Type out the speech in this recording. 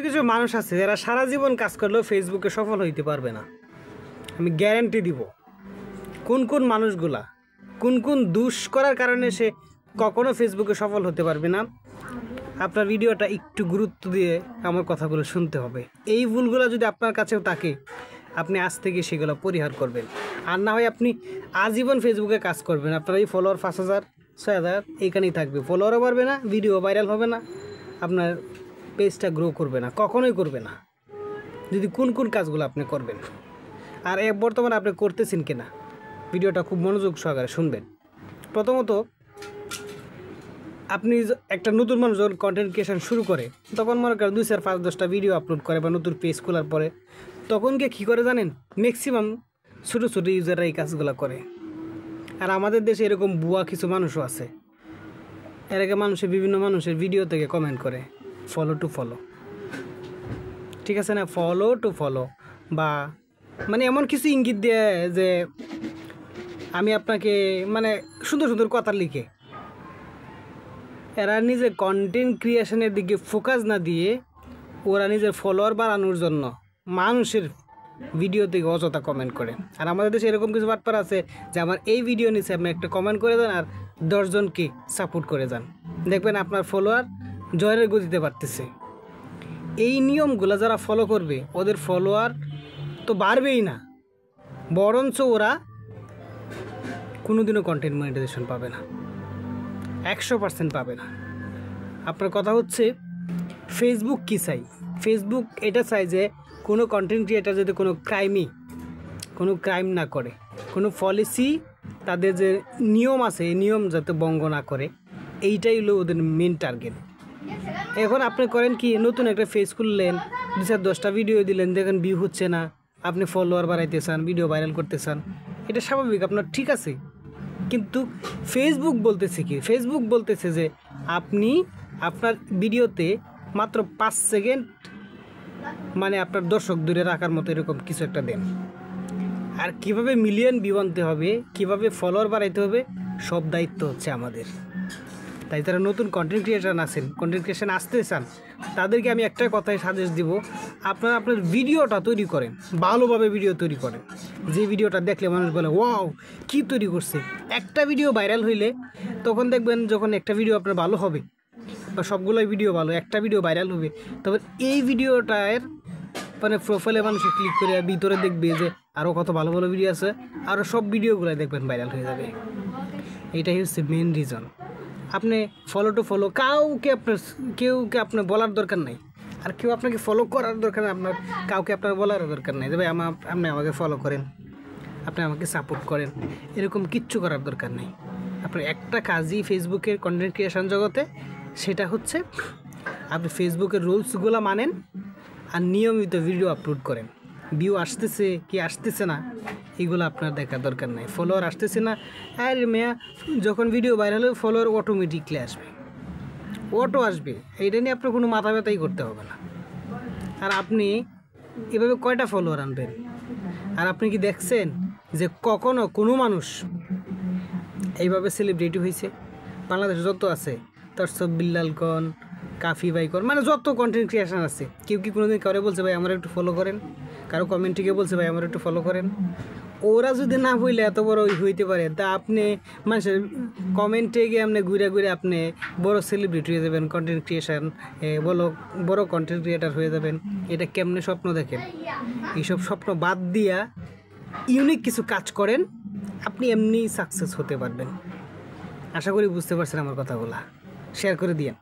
কিছু মানুষ আছে যারা সারা জীবন কাজ করলেও ফেসবুকে সফল হইতে পারবে না। আমি গ্যারান্টি দিব। কোন কোন মানুষগুলা কোন কোন দুষ করার কারণে সে কখনো ফেসবুকে সফল হতে পারবে না, আপনার ভিডিওটা একটু গুরুত্ব দিয়ে আমার কথাগুলো শুনতে হবে। এই ভুলগুলো যদি আপনার কাছেও থাকে, আপনি আজ থেকে সেগুলো পরিহার করবেন। আর না হয় আপনি আজীবন ফেসবুকে কাজ করবেন, আপনার এই ফলোয়ার 5,000 6,000 এইখানেই থাকবে, ফলোয়ারও বাড়বে না, ভিডিও ভাইরাল হবে না, আপনার পেজটা গ্রো করবে না, কখনোই করবে না। যদি কোন কোন কাজগুলো আপনি করবেন আর বর্তমানে আপনি করতেছেন কিনা, ভিডিওটা খুব মনোযোগ সহকারে শুনবেন। প্রথমত, আপনি একটা নতুন মানুষ যখন কন্টেন্ট ক্রিয়েশন শুরু করে, তখন মনে করেন 2 4 5 10টা ভিডিও আপলোড করে বা নতুন পেজ খোলার পরে, তখন কী করে জানেন? ম্যাক্সিমাম ছোটো ছোটো ইউজাররা এই কাজগুলো করে। আর আমাদের দেশে এরকম বুয়া কিছু মানুষও আছে, এর আগে বিভিন্ন মানুষের ভিডিও থেকে কমেন্ট করে ফলো টু ফলো, ঠিক আছে না? ফলো টু ফলো বা মানে এমন কিছু ইঙ্গিত দেয় যে আমি আপনাকে মানে সুন্দর সুন্দর কথা লিখে, এরা নিজের কন্টেন্ট ক্রিয়েশনের দিকে ফোকাস না দিয়ে ওরা নিজের ফলোয়ার বাড়ানোর জন্য মানুষের ভিডিও থেকে অযথা কমেন্ট করে। আর আমাদের দেশে এরকম কিছু বাটপার আছে যে আমার এই ভিডিও নিচে আপনি একটা কমেন্ট করে দেন আর 10 জনকে সাপোর্ট করে যান, দেখবেন আপনার ফলোয়ার জয়ের গতিতে বাড়তেছে। এই নিয়মগুলো যারা ফলো করবে ওদের ফলোয়ার তো বাড়বেই না, বরঞ্চ ওরা কোনোদিনও কন্টেন্ট মনিটাইজেশন পাবে না, 100% পাবে না। আপনার কথা হচ্ছে ফেসবুক কী চাই? ফেসবুক এটা চাই যে কোনো কন্টেন্ট ক্রিয়েটার যদি কোনো ক্রাইম না করে, কোনো পলিসি, তাদের যে নিয়ম আছে এই নিয়ম যাতে ভঙ্গ না করে, এইটাই হলো ওদের মেন টার্গেট। এখন আপনি করেন কি, নতুন একটা পেজ খুললেন, 2 4 10টা ভিডিও দিলেন, দেখেন ভিউ হচ্ছে না, আপনি ফলোয়ার বাড়াইতে চান, ভিডিও ভাইরাল করতে চান, এটা স্বাভাবিক, আপনার ঠিক আছে। কিন্তু ফেসবুক বলতেছে কি? ফেসবুক বলতেছে যে আপনি আপনার ভিডিওতে মাত্র 5 সেকেন্ড মানে আপনার দর্শক দূরে রাখার মতো এরকম কিছু একটা দেন। আর কিভাবে মিলিয়ন ভিউ আনতে হবে, কিভাবে ফলোয়ার বাড়াইতে হবে, সব দায়িত্ব হচ্ছে আমাদের। তাই যারা নতুন কন্টেন্ট ক্রিয়েটার আছেন, কন্টেন্ট ক্রিয়েশন আসতে চান, তাদেরকে আমি একটাই কথাই সাজেস্ট দিব, আপনারা আপনার ভিডিওটা তৈরি করেন, ভালোভাবে ভিডিও তৈরি করেন, যে ভিডিওটা দেখলে মানুষ বলে ওয়াও কী তৈরি করছে। একটা ভিডিও ভাইরাল হইলে তখন দেখবেন যখন একটা ভিডিও আপনার ভালো হবে বা সবগুলোই ভিডিও ভালো, একটা ভিডিও ভাইরাল হবে, তবে এই ভিডিওটার মানে প্রোফাইলে মানুষে ক্লিক করে ভিতরে দেখবে যে আরও কত ভালো ভালো ভিডিও আছে, আরও সব ভিডিওগুলো দেখবেন ভাইরাল হয়ে যাবে। এটাই হচ্ছে মেন রিজন। আপনি ফলো টু ফলো কেউকে আপনার বলার দরকার নাই, আর কেউ আপনাকে ফলো করার দরকার নেই, কাউকে আপনার বলার দরকার নেই যে ভাই আপনি আমাকে ফলো করেন, আপনি আমাকে সাপোর্ট করেন, এরকম কিচ্ছু করার দরকার নেই। আপনার একটা কাজই ফেসবুকের কন্টেন্ট ক্রিয়েশন জগতে, সেটা হচ্ছে আপনি ফেসবুকের রুলসগুলো মানেন আর নিয়মিত ভিডিও আপলোড করেন। ভিউ আসতেছে কি আসতেছে না এগুলো আপনার দেখার দরকার নাই, ফলোয়ার আসতেছে না, আর মেয়া যখন ভিডিও ভাইরাল হবে ফলোয়ার অটোমেটিকলি আসবে, আসবে, এইটা নিয়ে আপনার কোনো মাথা ব্যথাই করতে হবে না। আর আপনি এভাবে কয়টা ফলোয়ার আনবেন? আর আপনি কি দেখছেন যে কখনো কোনো মানুষ এইভাবে সেলিব্রিটি হয়েছে? বাংলাদেশে যত আছে তরসব বিল্লাল কন, কাফি ভাই কন, মানে যত কন্টেন্ট ক্রিয়েশন আছে, কেউ কি কোনোদিন কারো বলছে ভাই আমার একটু ফলো করেন? কারো কমেন্টে গিয়ে বলছে ভাই আমার একটু ফলো করেন? ওরা যদি না বললে এত বড় হইতে পারে, তা আপনি মানুষের কমেন্টে গিয়ে আপনি ঘুরে ঘুরে আপনি বড় সেলিব্রিটি হয়ে যাবেন, কন্টেন্ট ক্রিয়েশন বড় কন্টেন্ট ক্রিয়েটার হয়ে যাবেন। এটা কেমনে স্বপ্ন দেখেন? এইসব স্বপ্ন বাদ দিয়া ইউনিক কিছু কাজ করেন, আপনি এমনি সাকসেস হতে পারবেন। আশা করি বুঝতে পারছেন আমার কথাগুলো। শেয়ার করে দিয়েন।